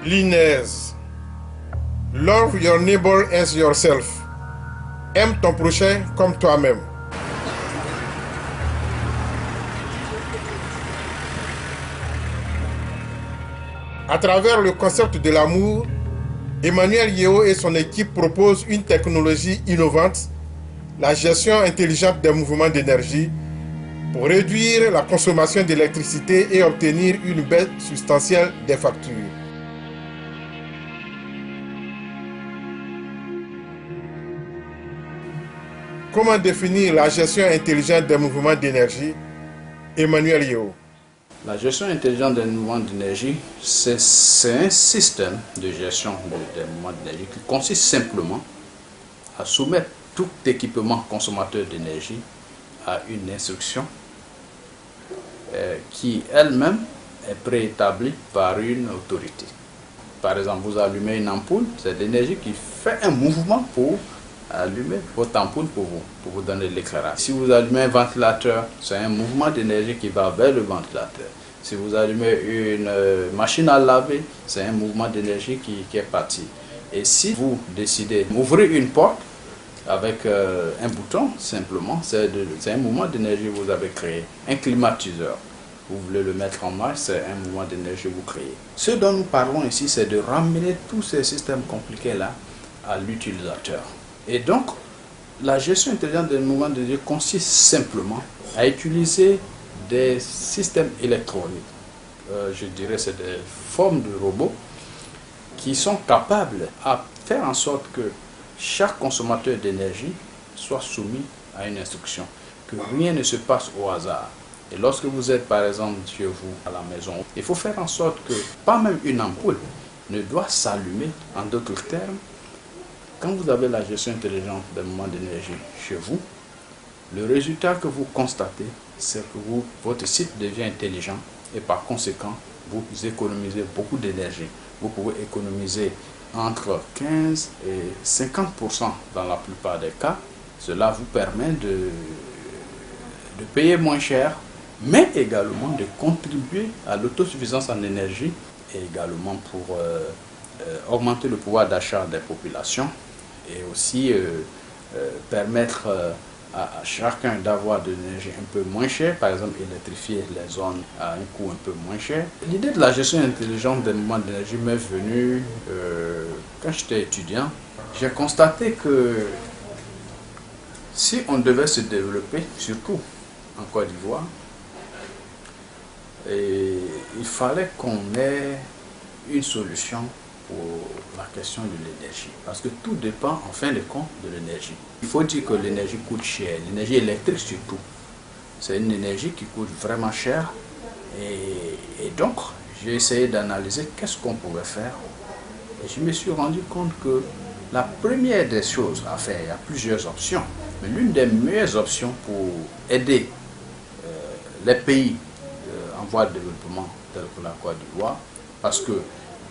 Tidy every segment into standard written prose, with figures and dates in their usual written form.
L'Inès. Love your neighbor as yourself. Aime ton prochain comme toi-même. À travers le concept de l'amour, Emmanuel Yeo et son équipe proposent une technologie innovante, la gestion intelligente des mouvements d'énergie, pour réduire la consommation d'électricité et obtenir une baisse substantielle des factures. Comment définir la gestion intelligente des mouvements d'énergie? Emmanuel Yeo. La gestion intelligente des mouvements d'énergie, c'est un système de gestion des mouvements d'énergie qui consiste simplement à soumettre tout équipement consommateur d'énergie à une instruction qui elle-même est préétablie par une autorité. Par exemple, vous allumez une ampoule, c'est l'énergie qui fait un mouvement pour allumer votre ampoule pour vous donner l'éclairage. Si vous allumez un ventilateur, c'est un mouvement d'énergie qui va vers le ventilateur. Si vous allumez une machine à laver, c'est un mouvement d'énergie qui est parti. Et si vous décidez d'ouvrir une porte avec un bouton, simplement, c'est un mouvement d'énergie que vous avez créé. Un climatiseur, vous voulez le mettre en marche, c'est un mouvement d'énergie que vous créez. Ce dont nous parlons ici, c'est de ramener tous ces systèmes compliqués-là à l'utilisateur. Et donc, la gestion intelligente des mouvements d'énergie consiste simplement à utiliser des systèmes électroniques. Je dirais c'est des formes de robots qui sont capables à faire en sorte que chaque consommateur d'énergie soit soumis à une instruction, que rien ne se passe au hasard. Et lorsque vous êtes par exemple chez vous à la maison, il faut faire en sorte que pas même une ampoule ne doit s'allumer. En d'autres termes, quand vous avez la gestion intelligente des mouvements d'énergie chez vous, le résultat que vous constatez, c'est que votre site devient intelligent et par conséquent, vous économisez beaucoup d'énergie. Vous pouvez économiser entre 15 et 50% dans la plupart des cas. Cela vous permet de payer moins cher, mais également de contribuer à l'autosuffisance en énergie et également pour augmenter le pouvoir d'achat des populations et aussi permettre à chacun d'avoir de l'énergie un peu moins chère, par exemple électrifier les zones à un coût un peu moins cher. L'idée de la gestion intelligente des mouvements d'énergie m'est venue quand j'étais étudiant. J'ai constaté que si on devait se développer, surtout en Côte d'Ivoire, il fallait qu'on ait une solution pour la question de l'énergie. Parce que tout dépend, en fin de compte, de l'énergie. Il faut dire que l'énergie coûte cher, l'énergie électrique surtout. C'est une énergie qui coûte vraiment cher. Et donc, j'ai essayé d'analyser qu'est-ce qu'on pouvait faire. Et je me suis rendu compte que la première des choses à faire, il y a plusieurs options, mais l'une des meilleures options pour aider les pays en voie de développement, tels que la Côte d'Ivoire, parce que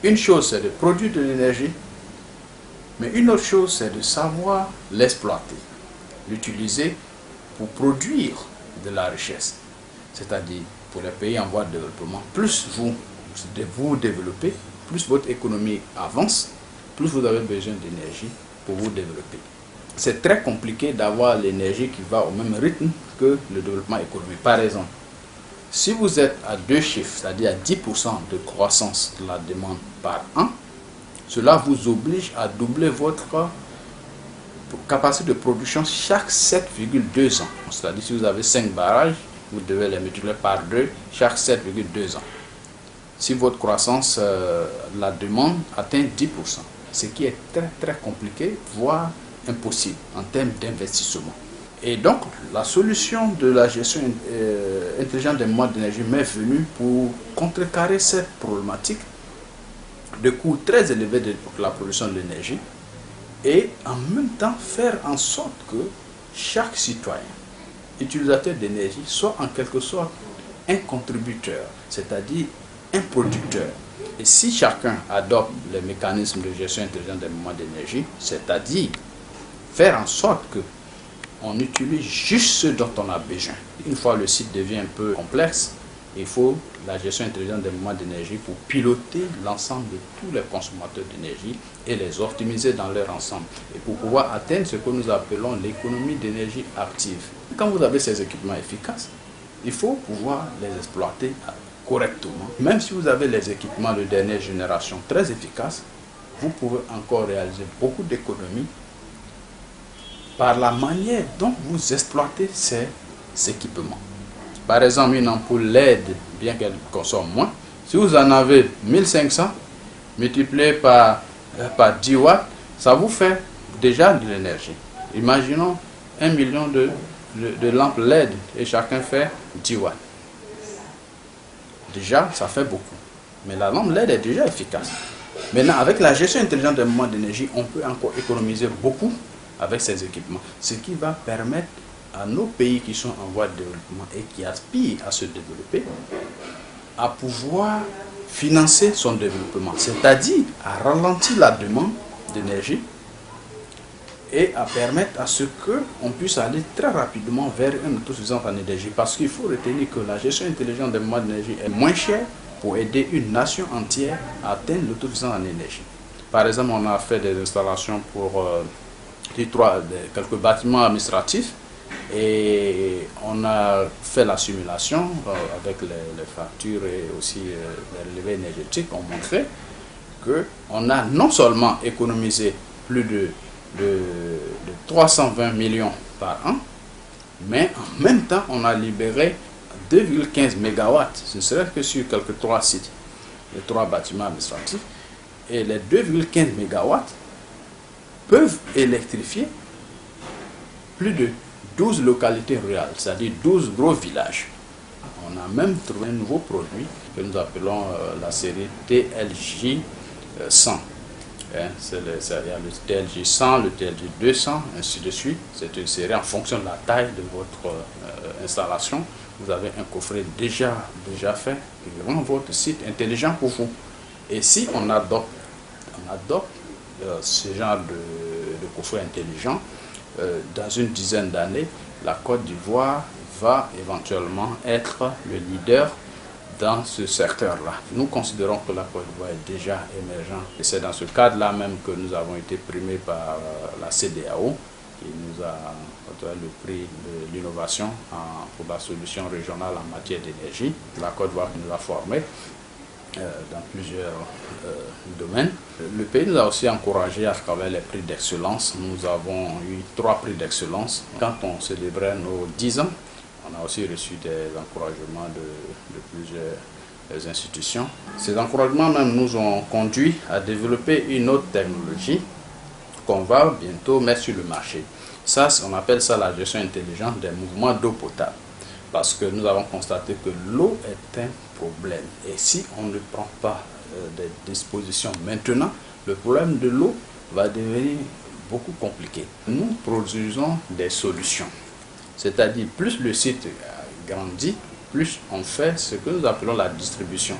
une chose, c'est de produire de l'énergie, mais une autre chose, c'est de savoir l'exploiter, l'utiliser pour produire de la richesse. C'est-à-dire, pour les pays en voie de développement, plus vous vous développez, plus votre économie avance, plus vous avez besoin d'énergie pour vous développer. C'est très compliqué d'avoir l'énergie qui va au même rythme que le développement économique. Par exemple, si vous êtes à deux chiffres, c'est-à-dire à 10% de croissance de la demande par an, cela vous oblige à doubler votre capacité de production chaque 7,2 ans. C'est-à-dire si vous avez 5 barrages, vous devez les multiplier par 2 chaque 7,2 ans. Si votre croissance, la demande atteint 10%, ce qui est très très compliqué, voire impossible en termes d'investissement. Et donc, la solution de la gestion intelligente des mouvements d'énergie m'est venue pour contrecarrer cette problématique de coûts très élevés de la production de l'énergie et en même temps faire en sorte que chaque citoyen, utilisateur d'énergie, soit en quelque sorte un contributeur, c'est-à-dire un producteur. Et si chacun adopte les mécanismes de gestion intelligente des mouvements d'énergie, c'est-à-dire faire en sorte que on utilise juste ce dont on a besoin. Une fois le site devient un peu complexe, Il faut la gestion intelligente des mouvements d'énergie pour piloter l'ensemble de tous les consommateurs d'énergie et les optimiser dans leur ensemble. Et pour pouvoir atteindre ce que nous appelons l'économie d'énergie active. Quand vous avez ces équipements efficaces, il faut pouvoir les exploiter correctement. Même si vous avez les équipements de dernière génération très efficaces, vous pouvez encore réaliser beaucoup d'économies par la manière dont vous exploitez ces équipements. Par exemple, une ampoule LED, bien qu'elle consomme moins, si vous en avez 1500 multiplié par 10 watts, ça vous fait déjà de l'énergie. Imaginons 1 million de lampes LED et chacun fait 10 watts. Déjà, ça fait beaucoup. Mais la lampe LED est déjà efficace. Maintenant, avec la gestion intelligente des mouvements d'énergie, on peut encore économiser beaucoup avec ces équipements. Ce qui va permettre à nos pays qui sont en voie de développement et qui aspirent à se développer, à pouvoir financer son développement. C'est-à-dire à ralentir la demande d'énergie et à permettre à ce qu'on puisse aller très rapidement vers une autosuffisance en énergie. Parce qu'il faut retenir que la gestion intelligente des mouvements d'énergie est moins chère pour aider une nation entière à atteindre l'autosuffisance en énergie. Par exemple, on a fait des installations pour quelques bâtiments administratifs et on a fait la simulation avec les factures et aussi les relevés énergétiques. On montrait qu'on a non seulement économisé plus de 320 millions par an, mais en même temps, on a libéré 2,15 MW, ce serait que sur quelques 3 sites, les 3 bâtiments administratifs, et les 2,15 MW peuvent électrifier plus de 12 localités rurales, c'est-à-dire 12 gros villages. On a même trouvé un nouveau produit que nous appelons la série TLJ 100. Il y a le TLJ 100, le TLJ 200, ainsi de suite. C'est une série en fonction de la taille de votre installation. Vous avez un coffret déjà fait qui rend votre site intelligent pour vous. Et si on adopte ce genre de coffret intelligent, dans une dizaine d'années, la Côte d'Ivoire va éventuellement être le leader dans ce secteur-là. Nous considérons que la Côte d'Ivoire est déjà émergente. Et c'est dans ce cadre-là même que nous avons été primés par la CEDEAO, qui nous a octroyé le prix de l'innovation pour la solution régionale en matière d'énergie. La Côte d'Ivoire nous a formés dans plusieurs domaines. Le pays nous a aussi encouragé à travers les prix d'excellence. Nous avons eu 3 prix d'excellence. Quand on célébrait nos 10 ans, on a aussi reçu des encouragements de plusieurs institutions. Ces encouragements même nous ont conduit à développer une autre technologie qu'on va bientôt mettre sur le marché. Ça, on appelle ça la gestion intelligente des mouvements d'eau potable. Parce que nous avons constaté que l'eau est un problème. Et si on ne prend pas des dispositions maintenant, le problème de l'eau va devenir beaucoup compliqué. Nous produisons des solutions. C'est-à-dire, plus le site grandit, plus on fait ce que nous appelons la distribution.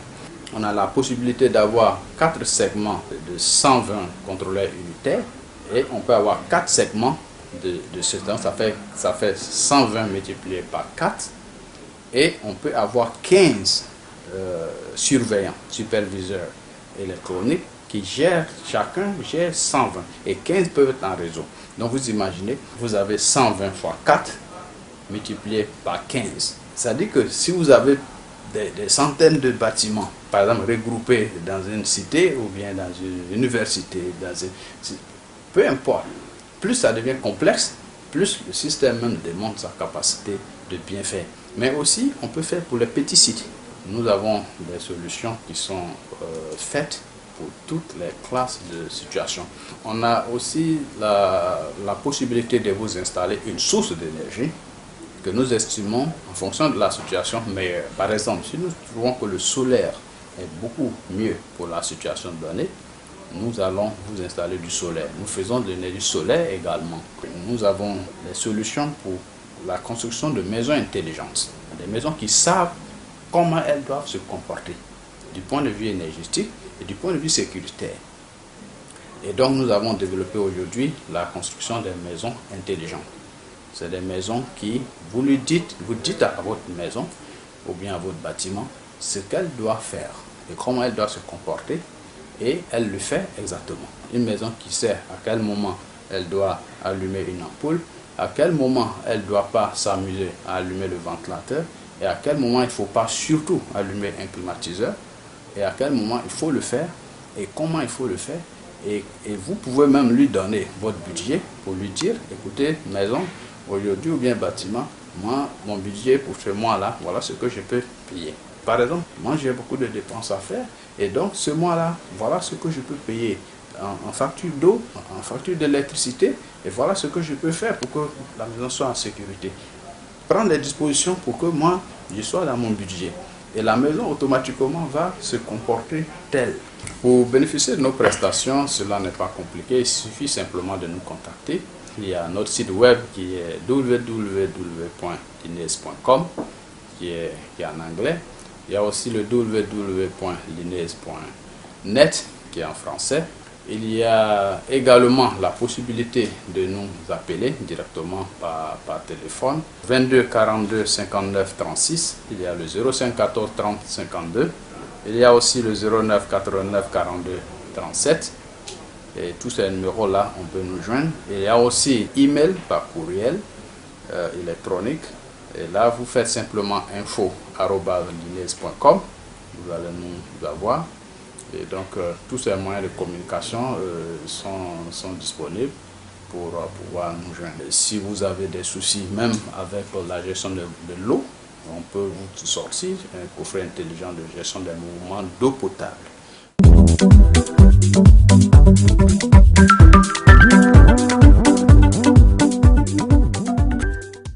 On a la possibilité d'avoir 4 segments de 120 contrôleurs unitaires et on peut avoir 4 segments de ce temps. Ça fait 120 multiplié par 4 et on peut avoir 15 surveillants, superviseurs électroniques qui chacun gère 120 et 15 peuvent être en réseau. Donc vous imaginez, vous avez 120 fois 4 multiplié par 15. C'est-à-dire que si vous avez des centaines de bâtiments, par exemple regroupés dans une cité ou bien dans une université, peu importe, plus ça devient complexe, plus le système même démontre sa capacité de bien faire. Mais aussi, on peut faire pour les petits sites. Nous avons des solutions qui sont faites pour toutes les classes de situations. On a aussi la possibilité de vous installer une source d'énergie que nous estimons en fonction de la situation meilleure. Par exemple, si nous trouvons que le solaire est beaucoup mieux pour la situation donnée, nous allons vous installer du solaire. Nous faisons de l'énergie solaire également. Nous avons des solutions pour la construction de maisons intelligentes. Des maisons qui savent comment elles doivent se comporter du point de vue énergétique et du point de vue sécuritaire. Et donc nous avons développé aujourd'hui la construction des maisons intelligentes. C'est des maisons qui, vous dites à votre maison ou bien à votre bâtiment ce qu'elle doit faire et comment elle doit se comporter, et elle le fait exactement. Une maison qui sait à quel moment elle doit allumer une ampoule, à quel moment elle ne doit pas s'amuser à allumer le ventilateur, et à quel moment il ne faut pas surtout allumer un climatiseur, et à quel moment il faut le faire, et comment il faut le faire. Et vous pouvez même lui donner votre budget pour lui dire, écoutez, maison, aujourd'hui ou bien bâtiment, moi, mon budget pour ce mois-là, voilà ce que je peux payer. Par exemple, moi j'ai beaucoup de dépenses à faire, et donc ce mois-là, voilà ce que je peux payer en facture d'eau, en facture d'électricité, et voilà ce que je peux faire pour que la maison soit en sécurité. Prendre les dispositions pour que moi, je sois dans mon budget. Et la maison automatiquement va se comporter telle. Pour bénéficier de nos prestations, cela n'est pas compliqué, il suffit simplement de nous contacter. Il y a notre site web qui est www.linez.com, qui est en anglais. Il y a aussi le www.linez.net qui est en français. Il y a également la possibilité de nous appeler directement par téléphone. 22 42 59 36. Il y a le 05 14 30 52. Il y a aussi le 09 89 42 37. Et tous ces numéros-là, on peut nous joindre. Il y a aussi email par courriel électronique. Et là, vous faites simplement info@linez.com. Vous allez nous avoir. Et donc, tous ces moyens de communication sont disponibles pour pouvoir nous joindre. Et si vous avez des soucis, même avec la gestion de l'eau, on peut vous sortir un coffret intelligent de gestion des mouvements d'eau potable.